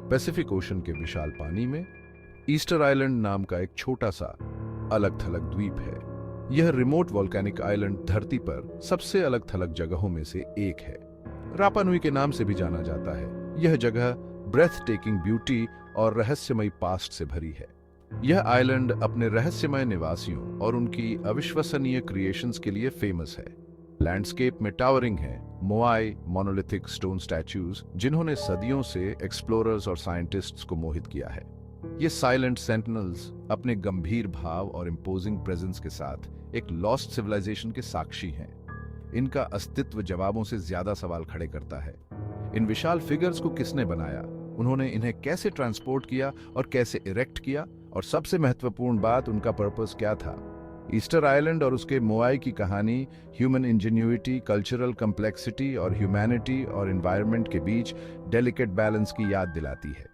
Pacific ocean के विशाल पानी में ईस्टर आइलैंड नाम का एक छोटा सा अलग थलग द्वीप है। यह रिमोट वोल्केनिक आइलैंड धरती पर सबसे अलग थलग जगहों में से एक है। रापा नुई के नाम से भी जाना जाता है। यह जगह ब्रेथ टेकिंग ब्यूटी और रहस्यमयी पास्ट से भरी है। यह आइलैंड अपने रहस्यमय निवासियों और उनकी अविश्वसनीय क्रिएशंस के लिए फेमस है। लैंडस्केप में टावरिंग है मोआई मोनोलिथिक स्टोन स्टैच्यूज, जिन्होंने सदियों से एक्सप्लोरर्स और साइंटिस्ट्स को मोहित किया है। ये साइलेंट सेंटिनल्स अपने गंभीर भाव और इम्पोजिंग प्रेजेंस के साथ एक लॉस्ट सिविलाइजेशन के साक्षी हैं। इनका अस्तित्व जवाबों से ज्यादा सवाल खड़े करता है। इन विशाल फिगर्स को किसने बनाया, उन्होंने इन्हें कैसे ट्रांसपोर्ट किया और कैसे इरेक्ट किया, और सबसे महत्वपूर्ण बात, उनका पर्पस क्या था। ईस्टर आइलैंड और उसके मोआई की कहानी ह्यूमन इंजेन्युइटी, कल्चरल कम्प्लेक्सिटी और ह्यूमैनिटी और एनवायरनमेंट के बीच डेलिकेट बैलेंस की याद दिलाती है।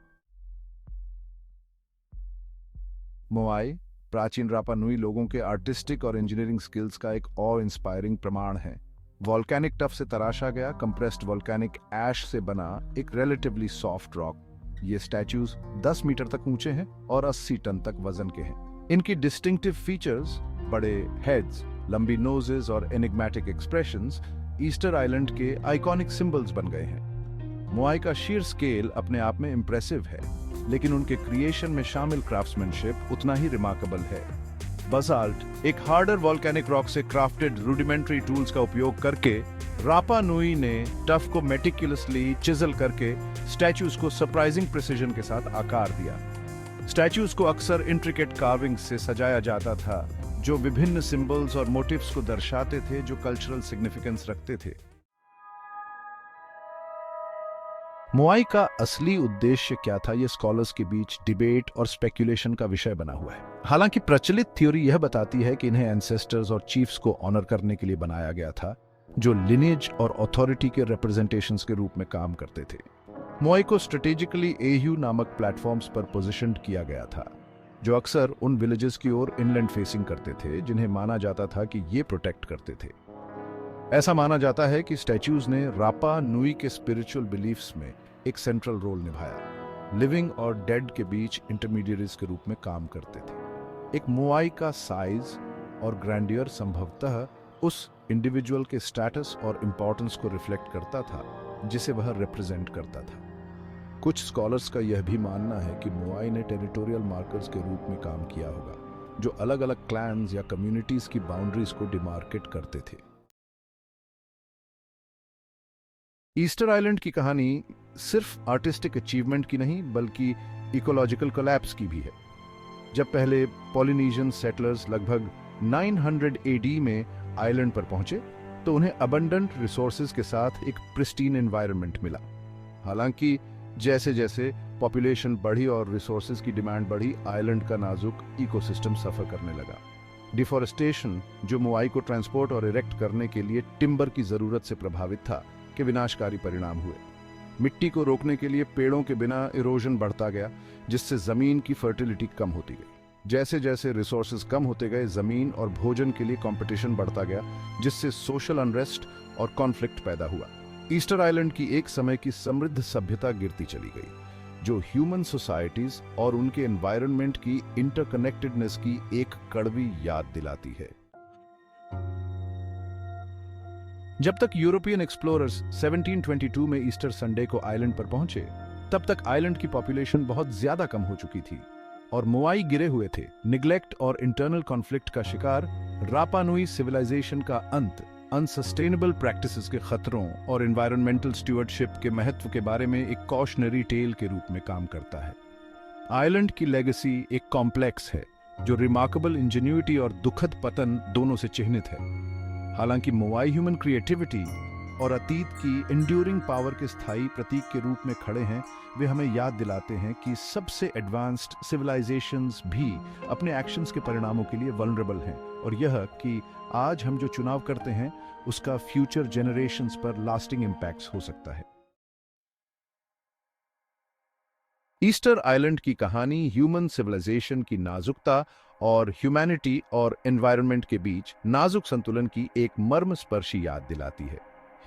मोआई प्राचीन रापा नुई लोगों के आर्टिस्टिक और इंजीनियरिंग स्किल्स का एक ऑ इंस्पायरिंग प्रमाण है। वॉल्केनिक टफ से तराशा गया कंप्रेस्ड वॉल्केनिक ऐश से बना एक रिलेटिवली सॉफ्ट रॉक। ये स्टैच्यूज 10 मीटर तक ऊंचे हैं और 80 टन तक वजन के हैं। इनकी डिस्टिंक्टिव फीचर्स, बड़े हेड्स, लंबी नोजेस और एनिग्मेटिक एक्सप्रेशंस ईस्टर आइलैंड के आइकॉनिक सिंबल्स बन गए हैं। मोआई का शीर स्केल अपने आप में इंप्रेसिव है, लेकिन उनके क्रिएशन में शामिल क्राफ्ट्समैनशिप उतना ही रिमार्केबल है। बसाल्ट, एक हार्डर वॉल्केनिक रॉक से क्राफ्टेड रूडिमेंट्री टूल्स का उपयोग करके रापा नुई ने टफ को मेटिकुलसली चिजल करके स्टैच्यूज को सरप्राइजिंग प्रिसिजन के साथ आकार दिया। स्टैच्यूज को अक्सर इंट्रिकेट कार्विंग्स से सजाया जाता था, जो विभिन्न सिंबल्स और मोटिव्स को दर्शाते थे, जो कल्चरल सिग्निफिकेंस रखते थे। मोआई का असली उद्देश्य क्या था, यह स्कॉलर्स के बीच डिबेट और स्पेक्यूलेशन का विषय बना हुआ है। हालांकि प्रचलित थ्योरी यह बताती है कि इन्हें एंसेस्टर्स और चीफ्स को ऑनर करने के लिए बनाया गया था, जो लिनेज और अथॉरिटी के रिप्रेजेंटेशंस के रूप में काम करते थे। मोआई को स्ट्रेटेजिकली एयू नामक प्लेटफॉर्म्स पर पोजिशन्ड किया गया था, जो अक्सर उन विलेजेस की ओर इनलैंड फेसिंग करते थे जिन्हें माना जाता था कि ये प्रोटेक्ट करते थे। ऐसा माना जाता है कि स्टैच्यूज ने रापा नुई के स्पिरिचुअल बिलीफ्स में एक सेंट्रल रोल निभाया। लिविंग और डेड के बीच इंटरमीडिएरीज के रूप में काम करते थे। एक मोआई का साइज और ग्रैंडियर संभवतः उस इंडिविजुअल के स्टेटस और इंपॉर्टेंस को रिफ्लेक्ट करता था जिसे वह रिप्रेजेंट करता था। कुछ स्कॉलर्स का यह भी मानना है कि मोआई ने टेरिटोरियल मार्कर्स के रूप में काम किया होगा, जो अलग अलग क्लैन्स या कम्युनिटीज की बाउंड्रीज को डिमार्केट करते थे। ईस्टर आइलैंड की कहानी सिर्फ आर्टिस्टिक अचीवमेंट की नहीं, बल्कि इकोलॉजिकल कोलैप्स की भी है। जब पहले पॉलिनेशियन सेटलर्स लगभग 900 एडी में आइलैंड पर पहुंचे, तो उन्हें अबंडेंट रिसोर्सेज के साथ एक प्रिस्टीन एनवायरनमेंट मिला। हालांकि जैसे जैसे पॉपुलेशन बढ़ी और रिसोर्सेज की डिमांड बढ़ी, आइलैंड का नाजुक इकोसिस्टम सफर करने लगा। डिफॉरेस्टेशन, जो मोआई को ट्रांसपोर्ट और इरेक्ट करने के लिए टिम्बर की जरूरत से प्रभावित था, के विनाशकारी परिणाम हुए। मिट्टी को रोकने के लिए पेड़ों के बिना इरोजन बढ़ता गया, जिससे जमीन की फर्टिलिटी कम होती गई। जैसे जैसे रिसोर्सेज कम होते गए, जमीन और भोजन के लिए कंपटीशन बढ़ता गया, जिससे सोशल अनरेस्ट और कॉन्फ्लिक्ट पैदा हुआ। ईस्टर आइलैंड की एक समय की समृद्ध सभ्यता गिरती चली गई, जो ह्यूमन सोसाइटीज और उनके एनवायरनमेंट की इंटरकनेक्टेडनेस की एक कड़वी याद दिलाती है। जब तक यूरोपियन एक्सप्लोरर्स 1722 में ईस्टर संडे को आइलैंड पर पहुंचे, तब तक आइलैंड की पॉपुलेशन बहुत ज्यादा कम हो चुकी थी और मोआई गिरे हुए थे। निग्लेक्ट और इंटरनल कॉन्फ्लिक्ट का शिकार रापा नुई सिविलाइजेशन का अंत, अनसस्टेनेबल प्रैक्टिसेस के खतरों और एनवायरमेंटल स्टुअर्डशिप के महत्व के बारे में एक कॉशनरी टेल के रूप में काम करता है। आइलैंड की लेगेसी एक कॉम्प्लेक्स है, जो रिमार्केबल इंजेन्युइटी और दुखद पतन दोनों से चिह्नित है। हालांकि मोआई ह्यूमन क्रिएटिविटी और अतीत की एंड्यूरिंग पावर के स्थायी प्रतीक के रूप में खड़े हैं, वे हमें याद दिलाते हैं कि सबसे एडवांस्ड सिविलाइजेशंस भी अपने एक्शंस के परिणामों के लिए वल्नरेबल हैं, और यह कि आज हम जो चुनाव करते हैं उसका फ्यूचर जेनरेशंस पर लास्टिंग इम्पैक्ट्स हो सकता है। ईस्टर आइलैंड की कहानी ह्यूमन सिविलाइजेशन की नाजुकता और ह्यूमैनिटी और एनवायरनमेंट के बीच नाजुक संतुलन की एक मर्मस्पर्शी याद दिलाती है।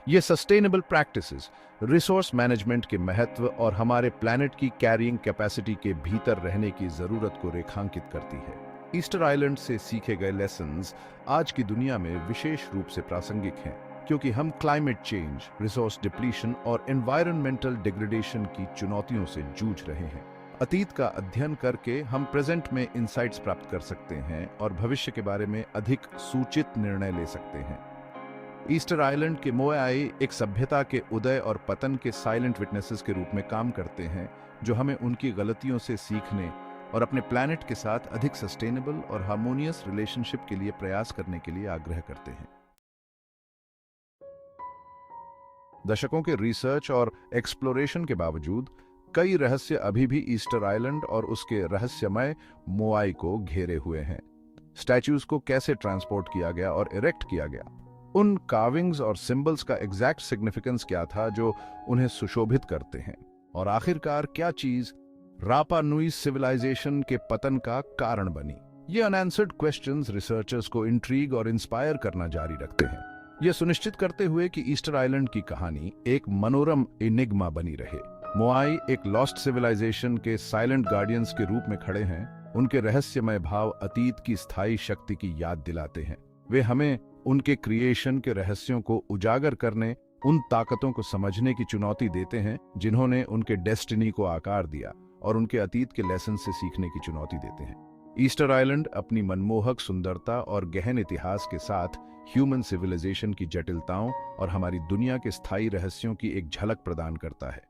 ये सस्टेनेबल प्रैक्टिसेस रिसोर्स मैनेजमेंट के महत्व और हमारे प्लैनेट की कैरिंग कैपेसिटी के भीतर रहने की जरूरत को रेखांकित करती है। ईस्टर आइलैंड से सीखे गए लेसन्स आज की दुनिया में विशेष रूप से प्रासंगिक हैं, क्योंकि हम क्लाइमेट चेंज, रिसोर्स डिप्लीशन और एनवायरनमेंटल डिग्रेडेशन की चुनौतियों से जूझ रहे हैं। अतीत का अध्ययन करके हम प्रेजेंट में इंसाइट्स प्राप्त कर सकते हैं और भविष्य के बारे में अधिक सूचित निर्णय ले सकते हैं। ईस्टर आइलैंड के मोआई एक सभ्यता के उदय और पतन के साइलेंट विटनेसेस के रूप में काम करते हैं, जो हमें उनकी गलतियों से सीखने और अपने प्लैनेट के साथ अधिक सस्टेनेबल और हार्मोनियस रिलेशनशिप के लिए प्रयास करने के लिए आग्रह करते हैं। दशकों के रिसर्च और एक्सप्लोरेशन के बावजूद कई रहस्य अभी भी ईस्टर आइलैंड और उसके रहस्यमय मोआई को घेरे हुए हैं। स्टैच्यूज को कैसे ट्रांसपोर्ट किया गया और इरेक्ट किया गया, उन कार्विंग्स और सिंबल्स का एग्जैक्ट सिग्निफिकेंस क्या था जो उन्हें सुशोभित करते हैं, और आखिरकार क्या चीज रापा नुई सिविलाइजेशन के पतन का कारण बनी। ये अनआंसर्ड क्वेश्चंस रिसर्चर्स को इंट्रीग और इंस्पायर करना जारी रखते हैं, यह सुनिश्चित करते हुए कि ईस्टर आइलैंड की कहानी एक मनोरम एनिग्मा बनी रहे। मोआई एक लॉस्ट सिविलाइजेशन के साइलेंट गार्डियंस के रूप में खड़े हैं। उनके रहस्यमय भाव अतीत की स्थायी शक्ति की याद दिलाते हैं। वे हमें उनके क्रिएशन के रहस्यों को उजागर करने, उन ताकतों को समझने की चुनौती देते हैं जिन्होंने उनके डेस्टिनी को आकार दिया, और उनके अतीत के लेसन से सीखने की चुनौती देते हैं। ईस्टर आइलैंड अपनी मनमोहक सुंदरता और गहन इतिहास के साथ ह्यूमन सिविलाइजेशन की जटिलताओं और हमारी दुनिया के स्थायी रहस्यों की एक झलक प्रदान करता है।